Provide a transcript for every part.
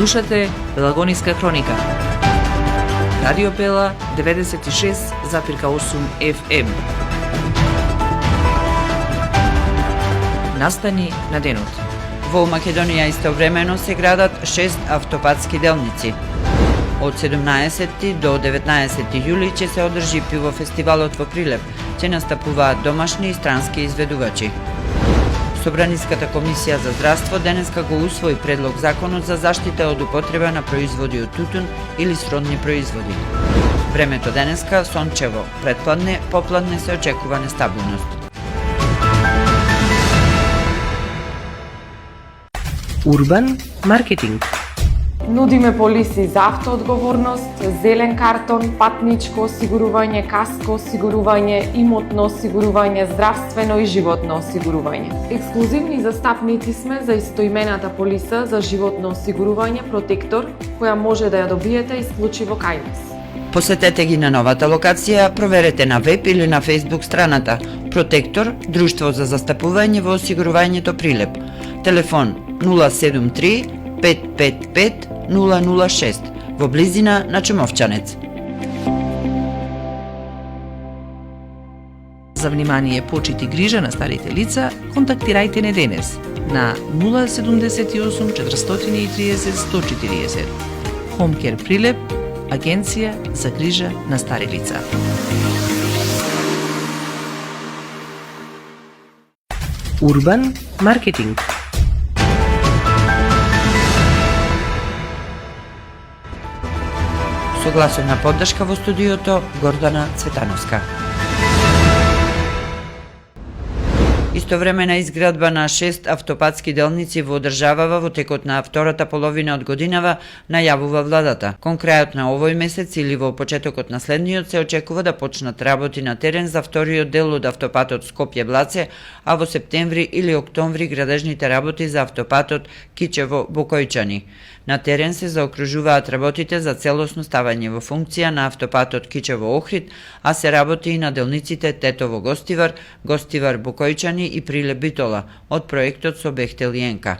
Слушате Пелагониска хроника. Радио Пела 96,8 FM. Настани на денот. Во Македонија истовремено се градат 6 автопатски делници. Од 17 до 19 јули ќе се одржи пивофестивалот во Прилеп. Ќе настапуваат домашни и странски изведувачи. Собраниската комисија за здравство денеска го усвои предлог законот за заштита од употреба на производи од тутун или сродни производи. Времето денеска сончево, претпладне, попладне се очекува нестабилност. Урбан маркетинг. Нудиме полиси за автоодговорност, зелен картон, патничко осигурување, каско осигурување, имотно осигурување, здравствено и животно осигурување. Ексклузивни застапници сме за истоимената полиса за животно осигурување Протектор, која може да ја добиете исклучиво кај нас. Посетете ги на новата локација, проверете на веб или на Facebook страната Протектор, Друштво за застапување во осигурувањето Прилеп. Телефон 073 555 006 во близина на Чумовчанец. За внимание, почит и грижа на старите лица, контактирајте не денес на 078 430 140. Хомкер Прилеп, Агенција за грижа на стари лица. Урбан маркетинг. Согласовна поддршка во студиото Гордана Цветановска. Истовремена изградба на 6 автопатски делници во државава во текот на втората половина од годинава најавува владата. Кон крајот на овој месец или во почетокот на следниот се очекува да почнат работи на терен за вториот дел од автопатот Скопје-Блаце, а во септември или октомври градежните работи за автопатот Кичево-Букојчани. На терен се заокружуваат работите за целосно ставање во функција на автопатот Кичево-Охрид, а се работи и на делниците Тетово-Гостивар, Гостивар-Букојчани и Прилеп-Битола од проектот со Бехтел и Енка.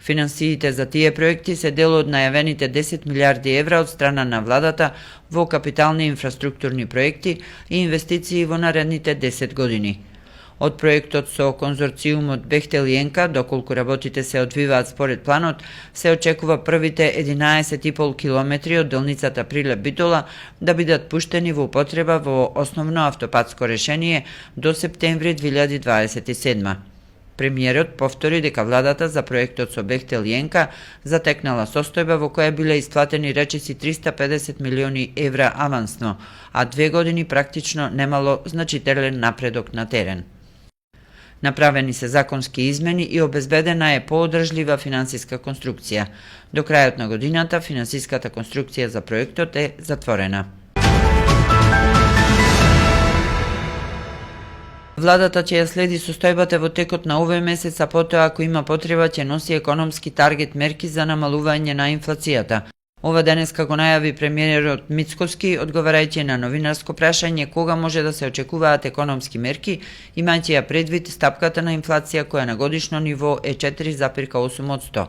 Финансиите за тие проекти се дел од најавените 10 милиарди евра од страна на владата во капитални инфраструктурни проекти и инвестиции во наредните 10 години. Од проектот со конзорциумот Бехтел и Енка, доколку работите се одвиваат според планот, се очекува првите 11,5 километри од делницата Прилеп-Битола да бидат пуштени во употреба во основно автопатско решение до септември 2027. Премиерот повтори дека владата за проектот со Бехтел и Енка затекнала состојба во која биле исплатени речиси 350 милиони евра авансно, а 2 години практично немало значителен напредок на терен. Направени се законски измени и обезбедена е поодржлива финансиска конструкција. До крајот на годината финансиската конструкција за проектот е затворена. Владата ќе ја следи состојбата во текот на овој месец, а потоа ако има потреба ќе носи економски таргет мерки за намалување на инфлацијата. Ова денеска го најави премиерот Мицкоски, одговарајќи на новинарско прашање кога може да се очекуваат економски мерки, имајќи ја предвид стапката на инфлација која на годишно ниво е 4,8%.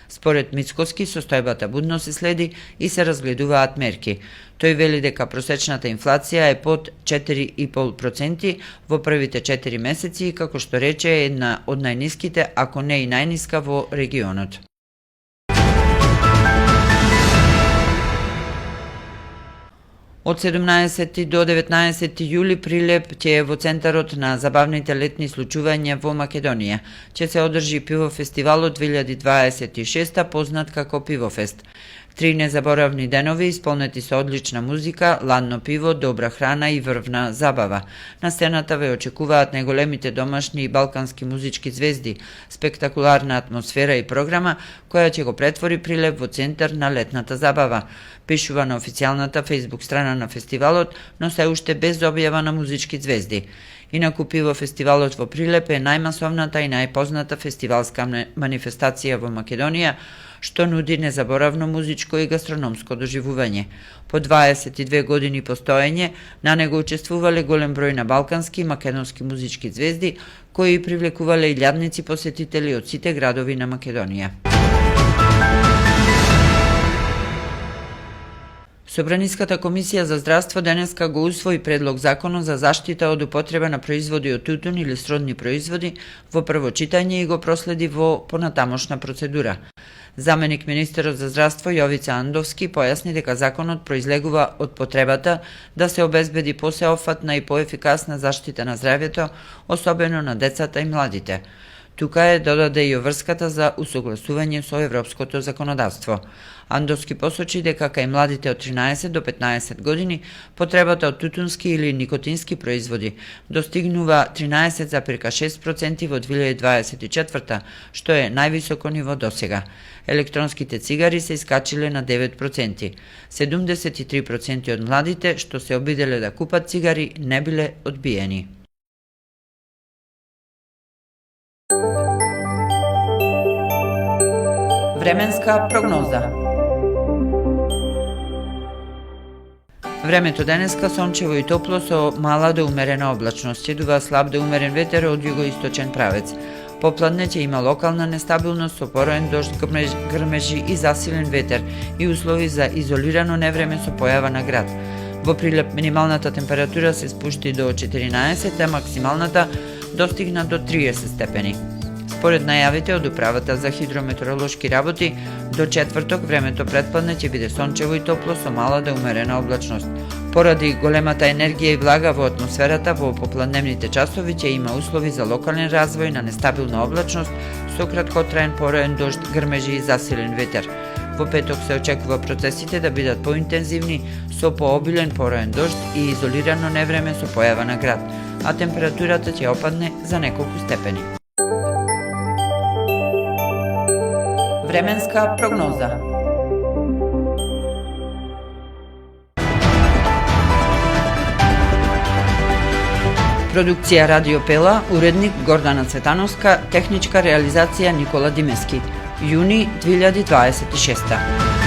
Според Мицкоски, состојбата будно се следи и се разгледуваат мерки. Тој вели дека просечната инфлација е под 4,5% во првите 4 месеци, како што рече е една од најниските, ако не и најниска во регионот. Од 17 до 19 јули Прилеп ќе е во центарот на забавните летни случувања во Македонија. Ќе се одржи пивофестивалот 2026, познат како Пивофест. 3 незаборавни денови исполнети со одлична музика, ладно пиво, добра храна и врвна забава. На сцената ве очекуваат најголемите домашни и балкански музички звезди, спектакуларна атмосфера и програма која ќе го претвори Прилеп во центар на летната забава. Пишува на официјалната Facebook страна на фестивалот, но се уште без објава на музички звезди. Инаку Пивофестивалот во Прилеп е најмасовната и најпозната фестивалска манифестација во Македонија, што нуди незаборавно музичко и гастрономско доживување. По 22 години постоење, на него учествувале голем број на балкански и македонски музички звезди, кои привлекувале илјадници посетители од сите градови на Македонија. Собраниската комисија за здравство денеска го усвои предлог законот за заштита од употреба на производи од тутун или сродни производи во прво читање и го проследи во понатамошна процедура. Заменик министерот за здравство Јовица Андовски појасни дека законот произлегува од потребата да се обезбеди посеопфатна и поефикасна заштита на здравјето, особено на децата и младите. Тука додаде и врската за усогласување со европското законодавство. Андовски посочи дека кај младите од 13 до 15 години потребата од тутунски или никотински производи достигнува 13,6% во 2024, што е највисоко ниво досега. Електронските цигари се искачиле на 9%. 73% од младите што се обиделе да купат цигари не биле одбиени. Временска прогноза. Времето денеска сончево и топло со мала до умерена облачност, идува слаб до умерен ветер од југоисточен правец. Попладне ќе има локална нестабилност со пороен дожд, грмежи и засилен ветер и услови за изолирано невреме со појава на град. Во Прилеп минималната температура се спушти до 14, а максималната достигна до 30 степени. Според најавите од Управата за хидрометеоролошки работи, до четврток времето претпладне ќе биде сончево и топло со мала до умерена облачност. Поради големата енергија и влага во атмосферата во попладневните часови ќе има услови за локален развој на нестабилна облачност со краткотраен пороен дожд, грмежи и засилен ветер. Во петок се очекува процесите да бидат поинтензивни со пообилен пороен дожд и изолирано невреме со појава на град, а температурата ќе опадне за неколку степени. Временска прогноза. Продукција Радио Пела, уредник Гордана Цветановска, техничка реализација Никола Димески. Јуни 2026.